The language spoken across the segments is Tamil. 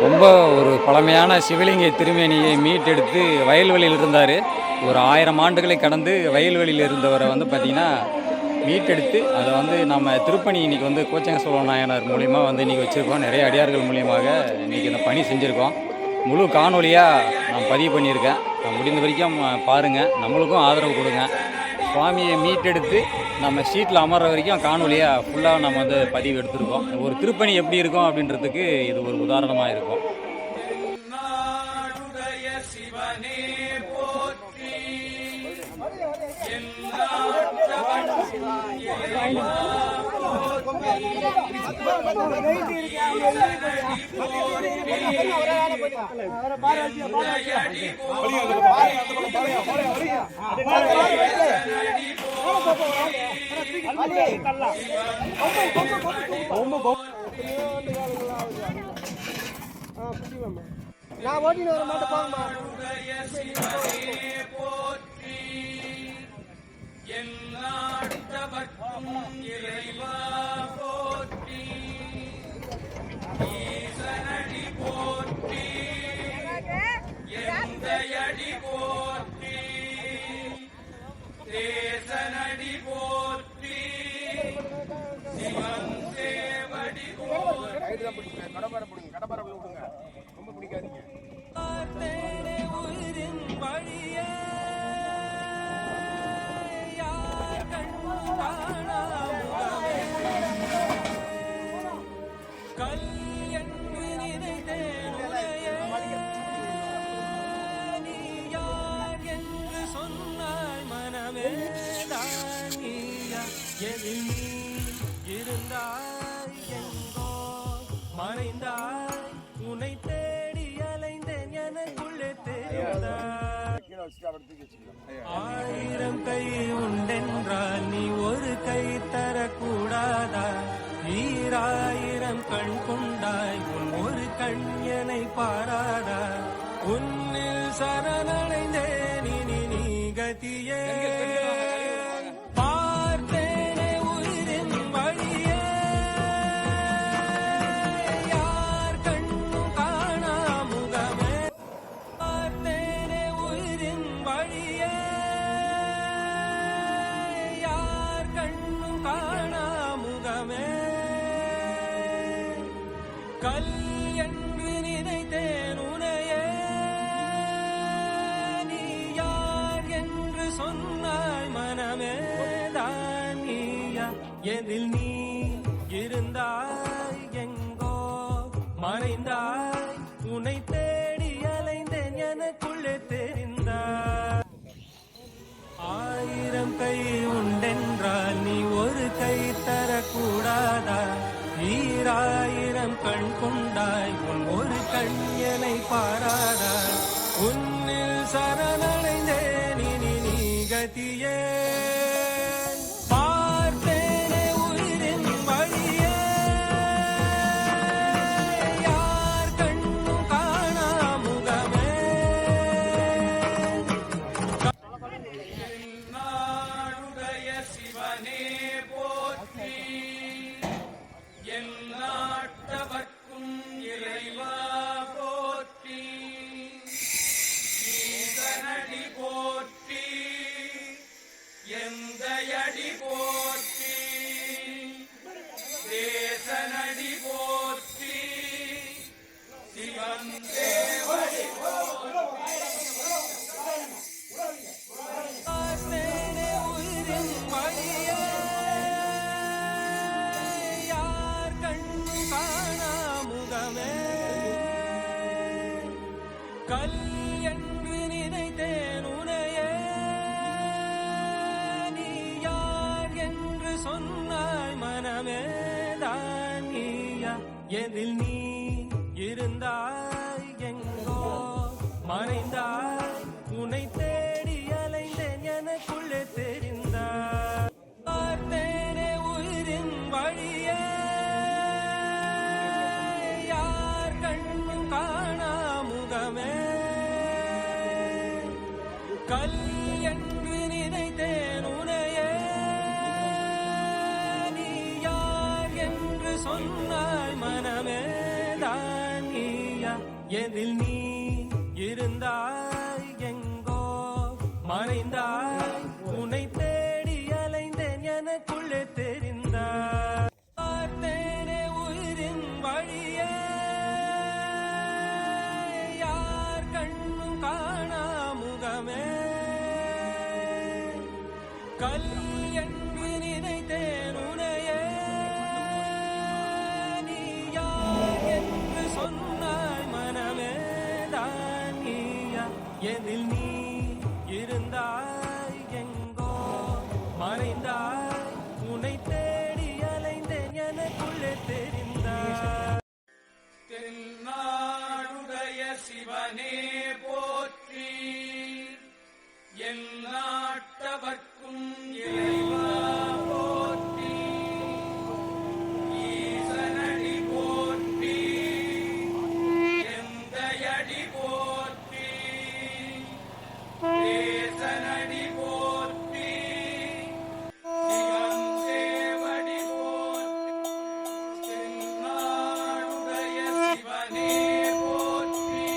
ரொம்ப ஒரு பழமையான சிவலிங்க திருமேனியை மீட்டெடுத்து வயல்வெளியில் இருந்தார். ஒரு 1000 ஆண்டுகளை கடந்து வயல்வெளியில் இருந்தவரை பார்த்திங்கன்னா மீட்டெடுத்து அதை நம்ம திருப்பணி இன்றைக்கி கோச்சங்க சோழ நாயனார் மூலிமா இன்றைக்கி வச்சுருக்கோம். நிறைய அடியார்கள் மூலியமாக இன்றைக்கி இந்த பணி செஞ்சுருக்கோம். முழு காணொலியாக நான் பதிவு பண்ணியிருக்கேன். முடிந்த வரைக்கும் பாருங்கள், நம்மளுக்கும் ஆதரவு கொடுங்க. சுவாமியை மீட்டெடுத்து நம்ம சீட்டில் அமர்ற வரைக்கும் காணொலியாக ஃபுல்லாக நம்ம பதிவு எடுத்திருக்கோம். ஒரு திருப்பணி எப்படி இருக்கும் அப்படின்றதுக்கு இது ஒரு உதாரணமாக இருக்கும். நான் ஓட்டின்னு வர மாட்டேன் போங்கம்மா. கடப்பார விடுங்க, ரொம்ப பிடிக்காதீங்க. இருந்தாய் எங்கோ மறைந்தாய், உன்னை தேடி அலைந்தேன் எனக்குள்ளே தெரிந்தாய். 1000 கை உண்டென்றால் நீ ஒரு கை தரக்கூடாதா? 1000 கண் கொண்டாய் உன் ஒரு கண் என்னை பாராதா? உன்னில் சரணடைந்தேன் இனி நீ கதியே. கல் என்று நினைத்தேன் உனையே, நீ யார் என்று சொன்னாய் மனமே தான் நீயா? எதில் நீ இருந்தாய் எங்கோ மறைந்தாய், உன்னை தேடி அலைந்தேன் எனக்குள்ளே தெரிந்தாய். 1000 கை உண்டென்றால் நீ ஒரு கை தரக்கூடாதா? 1000 கண் கொண்டாய் உன் ஒரு கண் என்னை பாராதா? உன்னில் சரணடைந்தேன் இனி நீ கதியே. பார்த்தேனே உயிரின் வழியே, யார் கண்ணும் காணா முகமே. நாடுடைய சிவனே போற்றி, எல்லாட்டவர்க்கும் இறைவா போற்றி, ஈசனடி போற்றி, எந்தையடி போற்றி, தேசனடி போற்றி, சிவன் தேவடி போற்றி. உயிரின் வழியே, கல் என்று நினைத்தேன் உனையே, நீ யார் என்று சொன்னாய் மனமே தான் நீயா? எதில் நீ இருந்தாய் எங்கோ மறைந்தாய், உன்னை தேடி அலைந்தேன் எனக்குள்ளே தெரிந்தாய். பார்த்தேனே உயிரின் வழியே, யார் கண்ணும் காணா முகமே. கல் என்று நினைத்தேன் உனையே, நீ யார் என்று சொன்னாய் மனமே தான் நீயா? எதில் நீ இருந்தாய் எங்கோ மறைந்தாய் உன்னை தேடி அலைந்தேன் எனக்குள்ளே தெரிந்தாய் பார்த்தேனே உயிரின் வழியே யார் கண்ணும் காணா முகமே கல் என்று நினைத்தேன் உனையே நீ யார் என்று சொன்னாய் மனமே தான் நீயா எதில் நீ இருந்தாய் எங்கோ மறைந்தாய் உன்னை தேடி அலைந்தேன் எனக்குள்ளே தெரிந்தாய் தென்னாடுடைய சிவனே போற்றி என் நாட்டவர்க்கும் இறைவா போற்றி ஈசனடி போற்றி எந்தையடி போற்றி தேசனடி போற்றி சிவன் தேவடி போற்றி தென்னாடுடைய சிவனே போற்றி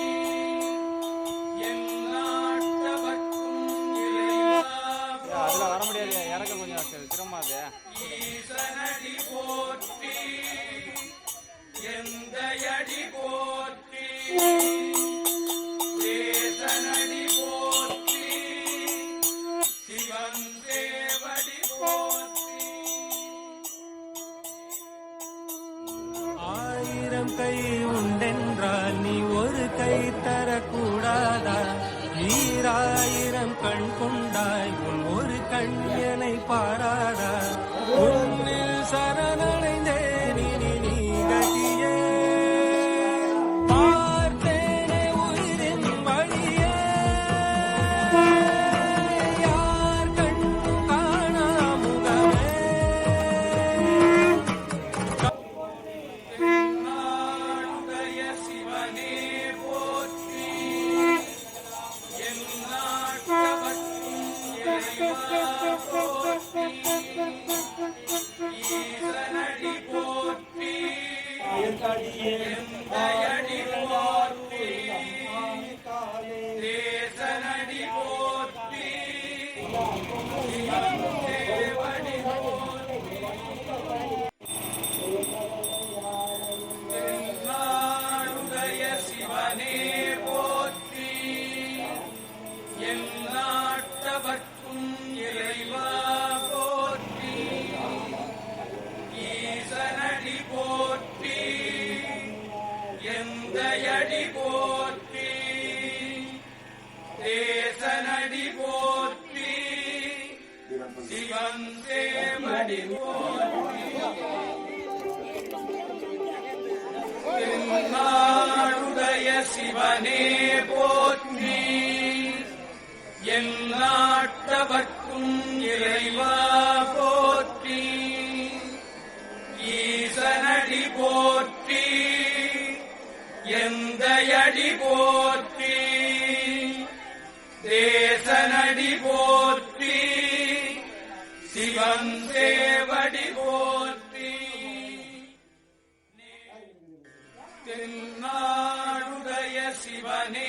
என் நாட்டவர்க்கும் இறைவா அதில் வர முடியாது, இறக்க கொஞ்சம் சிரமமாது. ஈசனடி போற்றி எந்தையடி போற்றி தேசனடி போற்றி சிவன் தேவடி போற்றி ஆயிரம் கை உண்டென்றால் நீ ஒரு கை தரக்கூடாதா ஈராயிரம் கண் கொண்டாய் உன் ஒரு கண் என்னை பாராதா உன்னில் சரணடைந்தேன் இனி நீ கதியே பார்த்தேனே உயிரின் வழியே யார் கண்ணும் காணா முகமே தென்னாடுடைய சிவனே போற்றி என் நாட்டவர்க்கும் இறைவா போற்றி ஈசனடி போற்றி எந்தையடி போற்றி தேசனடி போற்றி சிவன் தேவடி போற்றி தென்னாடுடைய சிவனே போற்றி என் நாட்டவர்க்கும் இறைவா போற்றி ஈசனடி போற்றி எந்தையடி போற்றி தேசனடி போற்றி சிவன் தேவடி போற்றி தென்னாடுடைய சிவனே போற்றி என் நாட்டவர்க்கும் இறைவா போற்றி ஈசனடி போற்றி எந்தையடி போற்றி தேசனடி போற்றி சிவன் தேவடி போற்றி தென்னாடுடைய சிவனே